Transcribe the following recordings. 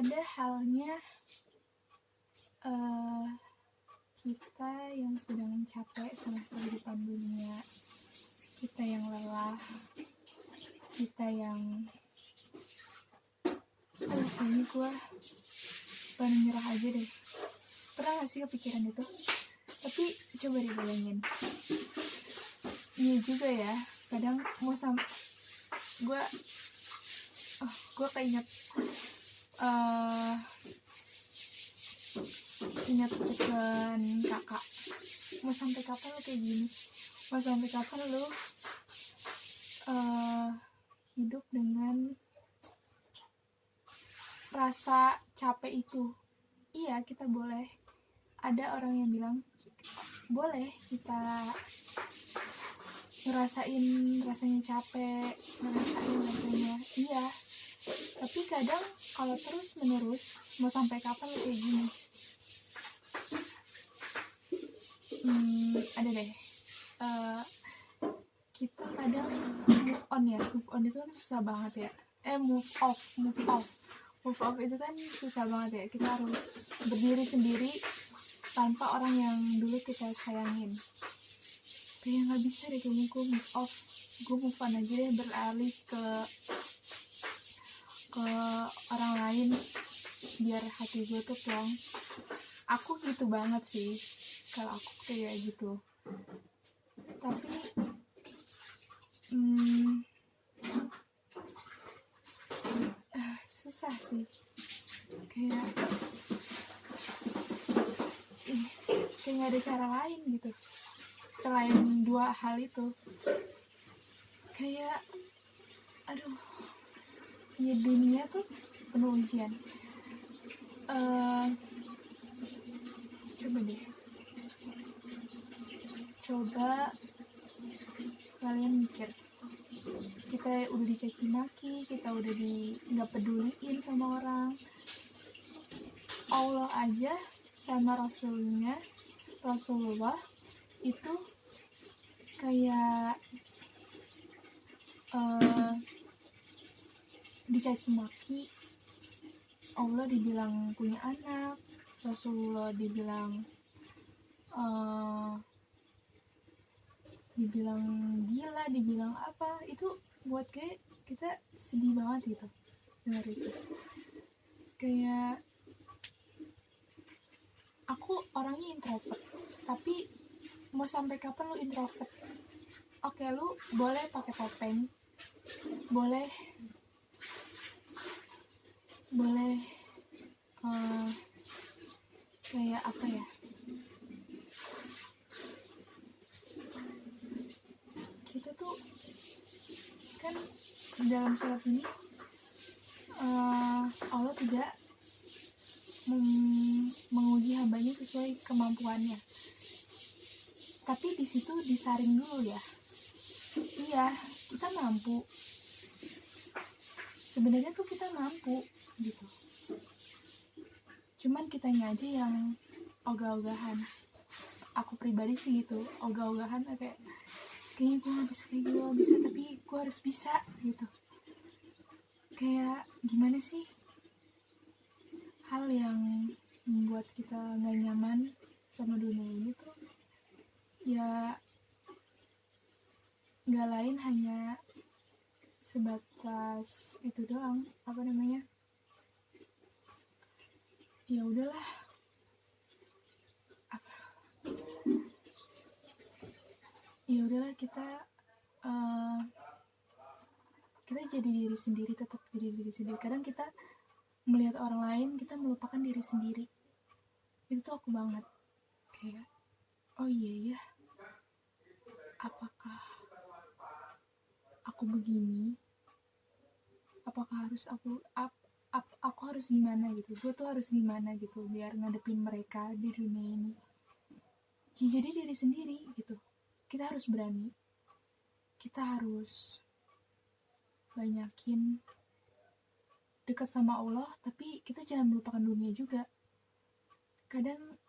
ada halnya kita yang sedang capek sama kehidupan dunia, kita yang lelah, kita yang kayaknya gue pengen nyerah aja deh. Pernah gak sih kepikiran itu? Tapi coba dibayangin, iya juga ya, kadang mau gue keinget ingat pesan kakak, mau sampai kapan lo kayak gini, mau sampai kapan lo hidup dengan rasa capek itu. Iya, kita boleh, ada orang yang bilang boleh kita ngerasain rasanya capek, ngerasain rasanya iya, tapi kadang kalau terus menerus mau sampai kapan lo kayak gini, ada deh, kita kadang move on itu kan susah banget ya, move off itu kan susah banget ya. Kita harus berdiri sendiri tanpa orang yang dulu kita sayangin. Kayak nggak bisa deh kayak gue move on aja deh, beralih ke orang lain biar hati gue tuh plong. Aku gitu banget sih, kalau aku kayak gitu. Tapi susah sih, kayak nggak ada cara lain gitu selain dua hal itu. Kayak aduh ya, dunia tuh penuh ujian. Coba kalian mikir, kita udah dicaci maki, kita udah nggak peduliin sama orang. Allah aja sama Rasulullah itu kayak dicaci maki. Allah dibilang punya anak, Rasulullah dibilang gila, dibilang apa. Itu buat kayak kita sedih banget gitu dengar itu. Kayak aku orangnya introvert, tapi mau sampai kapan lu introvert? Oke, lu boleh pakai topeng, boleh kayak apa ya, kita tuh kan dalam surat ini Allah tidak menguji hambanya sesuai kemampuannya, tapi di situ disaring dulu ya. Iya, kita mampu, sebenarnya tuh kita mampu gitu, cuman kitanya aja yang ogah-ogahan. Aku pribadi sih gitu, ogah-ogahan, kayaknya gue gak bisa, tapi gue harus bisa gitu. Kayak gimana sih hal yang membuat kita gak nyaman sama dunia ini tuh ya, gak lain hanya sebatas itu doang, ya udahlah, kita jadi diri sendiri, tetap jadi diri sendiri. Kadang kita melihat orang lain, kita melupakan diri sendiri. Itu tuh aku banget, kayak oh iya ya, apakah aku begini, apakah harus aku harus gimana gitu, gue tuh harus gimana gitu biar ngadepin mereka di dunia ini. Ya jadi diri sendiri gitu, kita harus berani, kita harus banyakin dekat sama Allah, tapi kita jangan melupakan dunia juga. Kadang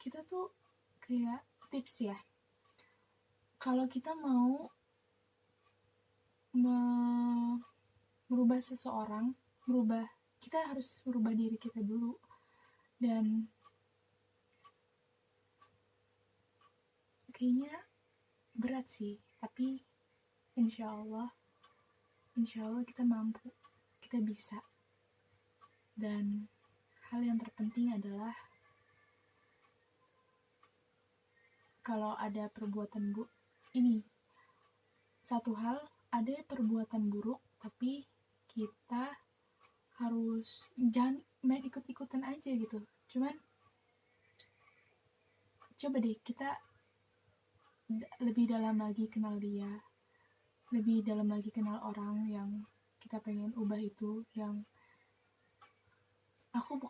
kita tuh kayak tips ya, kalau kita mau merubah seseorang, merubah diri kita dulu. Dan kayaknya berat sih, tapi insya Allah kita mampu, kita bisa. Dan hal yang terpenting adalah kalau ada perbuatan ini satu hal, ada perbuatan buruk tapi kita harus jangan main ikut-ikutan aja gitu. Cuman coba deh kita lebih dalam lagi kenal dia, lebih dalam lagi kenal orang yang kita pengen ubah itu. Yang aku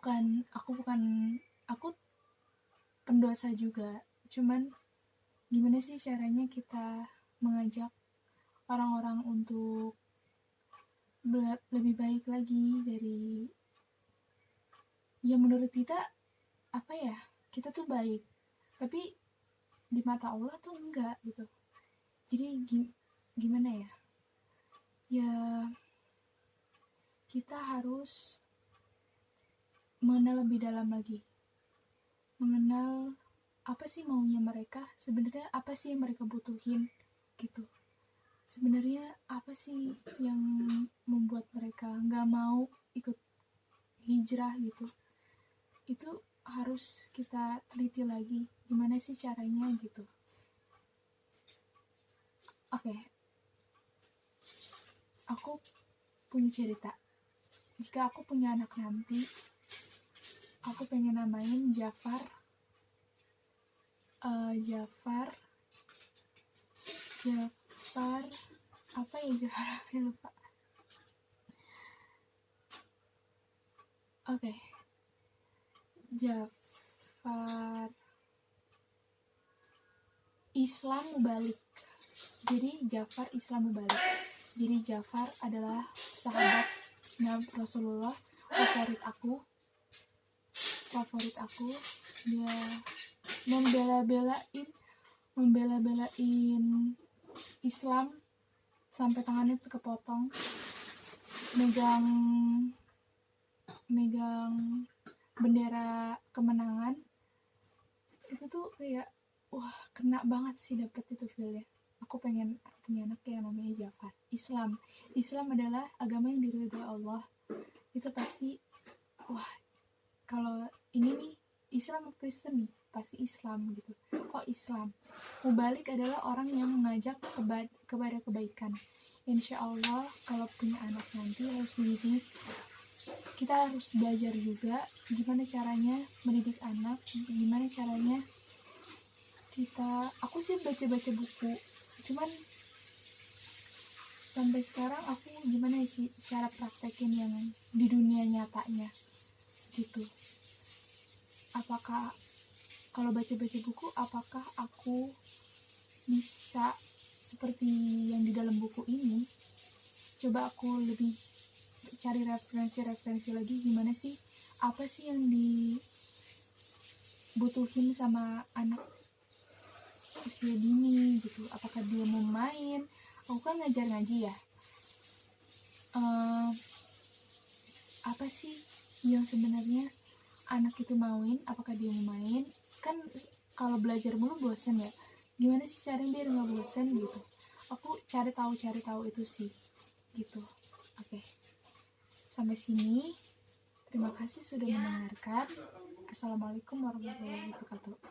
pendosa juga, cuman gimana sih caranya kita mengajak orang-orang untuk lebih baik lagi dari ya menurut kita apa ya, kita tuh baik tapi di mata Allah tuh enggak gitu. Jadi gimana ya kita harus mengenal lebih dalam lagi, mengenal apa sih maunya mereka, sebenarnya apa sih yang mereka butuhin gitu. Sebenarnya apa sih yang membuat mereka nggak mau ikut hijrah gitu. Itu harus kita teliti lagi, gimana sih caranya gitu. Oke. Aku punya cerita. Jika aku punya anak nanti, aku pengen namain Jafar apa ya, Jafar aku lupa. Oke. Jafar Islam Mubalik. Jadi Jafar Islam Mubalik. Jadi Jafar adalah sahabat Rasulullah, favorit aku. Dia membela-belain Islam sampai tangannya kepotong, megang bendera kemenangan. Itu tuh kayak wah, kena banget sih dapet itu feel-nya. Aku pengen punya anak yang namanya Jafar. Islam adalah agama yang diridhoi Allah. Itu pasti wah, kalau ini nih Islam atau Kristen nih, pasti Islam gitu. Kok Islam? Mubalik adalah orang yang mengajak kepada kebaikan. Insya Allah kalau punya anak nanti harus dididik. Kita harus belajar juga gimana caranya mendidik anak, gimana caranya aku sih baca-baca buku, cuman sampai sekarang aku gimana sih cara praktekin yang di dunia nyatanya gitu. Apakah kalau baca-baca buku, apakah aku bisa seperti yang di dalam buku ini? Coba aku lebih cari referensi lagi, gimana sih, apa sih yang dibutuhin sama anak usia dini gitu. Apakah dia mau main? Aku kan ngajar ngaji ya. Apa sih yang sebenarnya anak itu mauin? Apakah dia mau main? Kan kalau belajar mulu bosan ya. Gimana sih caranya biar nggak bosan gitu? Aku cari tahu itu sih gitu. Oke. Sampai sini. Terima kasih sudah mendengarkan. Assalamualaikum warahmatullahi wabarakatuh.